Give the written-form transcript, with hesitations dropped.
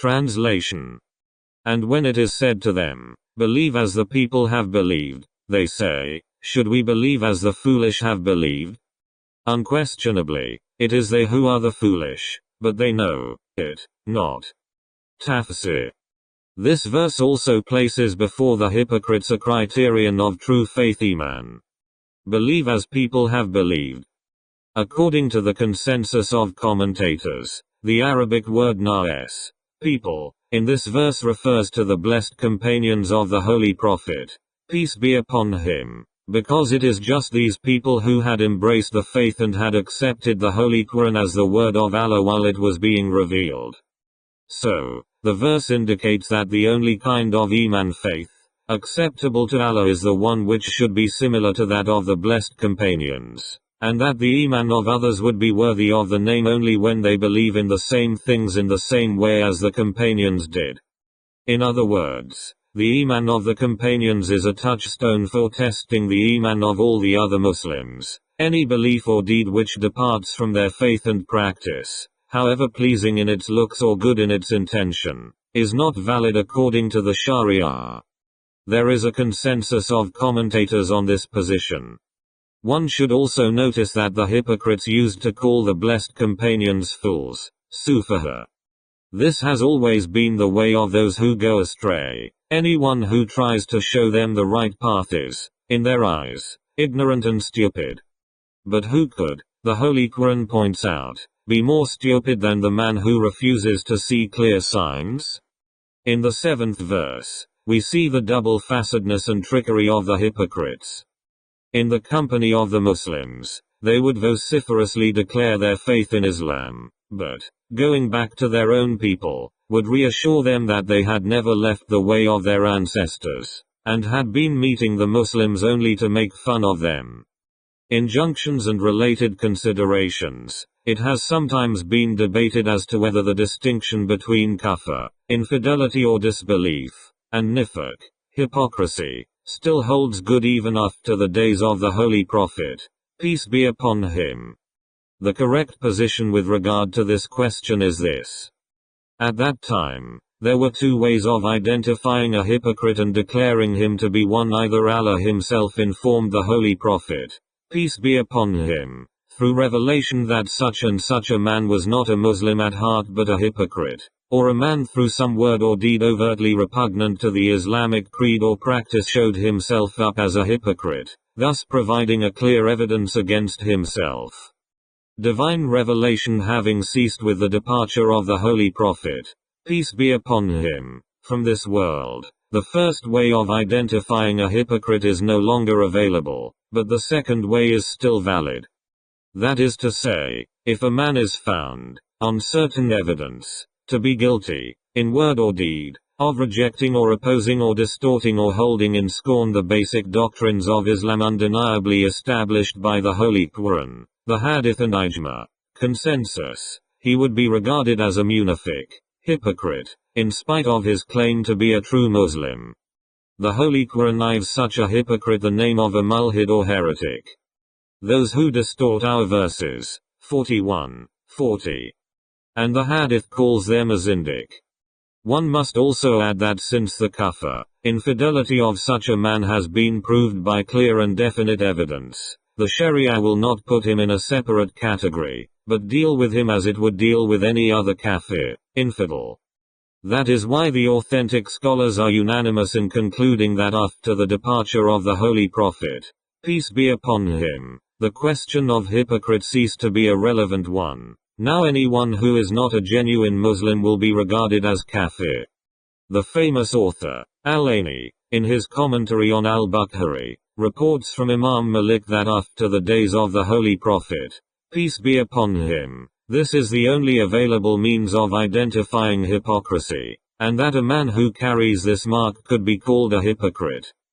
Translation. And when it is said to them, "Believe as the people have believed," they say, "Should we believe as the foolish have believed?" Unquestionably, it is they who are the foolish, but they know it not. Tafsir. This verse also places before the hypocrites a criterion of true faith iman. Believe as people have believed. According to the consensus of commentators, the Arabic word nas, people, in this verse refers to the blessed companions of the Holy Prophet, peace be upon him, because it is just these people who had embraced the faith and had accepted the Holy Quran as the word of Allah while it was being revealed. So, the verse indicates that the only kind of iman faith, acceptable to Allah, is the one which should be similar to that of the blessed companions, and that the iman of others would be worthy of the name only when they believe in the same things in the same way as the companions did. In other words, the iman of the companions is a touchstone for testing the iman of all the other Muslims. Any belief or deed which departs from their faith and practice, however pleasing in its looks or good in its intention, is not valid according to the Sharia. There is a consensus of commentators on this position. One should also notice that the hypocrites used to call the blessed companions fools, sufaha. This has always been the way of those who go astray. Anyone who tries to show them the right path is, in their eyes, ignorant and stupid. But who could, the Holy Quran points out, be more stupid than the man who refuses to see clear signs? In the 7th verse, we see the double-facedness and trickery of the hypocrites. In the company of the Muslims, they would vociferously declare their faith in Islam, but, going back to their own people, would reassure them that they had never left the way of their ancestors, and had been meeting the Muslims only to make fun of them. Injunctions and related considerations. It has sometimes been debated as to whether the distinction between kufr, infidelity or disbelief, and nifaq, hypocrisy, still holds good even after the days of the Holy Prophet, peace be upon him. The correct position with regard to this question is this. At that time, there were two ways of identifying a hypocrite and declaring him to be one. Either Allah himself informed the Holy Prophet, peace be upon him, through revelation that such and such a man was not a Muslim at heart but a hypocrite, or a man through some word or deed overtly repugnant to the Islamic creed or practice showed himself up as a hypocrite, thus providing a clear evidence against himself. Divine revelation having ceased with the departure of the Holy Prophet, peace be upon him, from this world, the first way of identifying a hypocrite is no longer available, but the second way is still valid. That is to say, if a man is found, on certain evidence, to be guilty, in word or deed, of rejecting or opposing or distorting or holding in scorn the basic doctrines of Islam undeniably established by the Holy Quran, the Hadith and Ijma, consensus, he would be regarded as a munafiq, hypocrite, in spite of his claim to be a true Muslim. The Holy Quran gives such a hypocrite the name of a mulhid or heretic. Those who distort our verses, 41, 40. And the Hadith calls them a zindiq. One must also add that since the kufr, infidelity of such a man has been proved by clear and definite evidence, the Sharia will not put him in a separate category, but deal with him as it would deal with any other kafir, infidel. That is why the authentic scholars are unanimous in concluding that after the departure of the Holy Prophet, peace be upon him, the question of hypocrite ceased to be a relevant one. Now anyone who is not a genuine Muslim will be regarded as kafir. The famous author, Al-Aini, in his commentary on Al Baqarah, reports from Imam Malik that after the days of the Holy Prophet, peace be upon him, this is the only available means of identifying hypocrisy, and that a man who carries this mark could be called a hypocrite.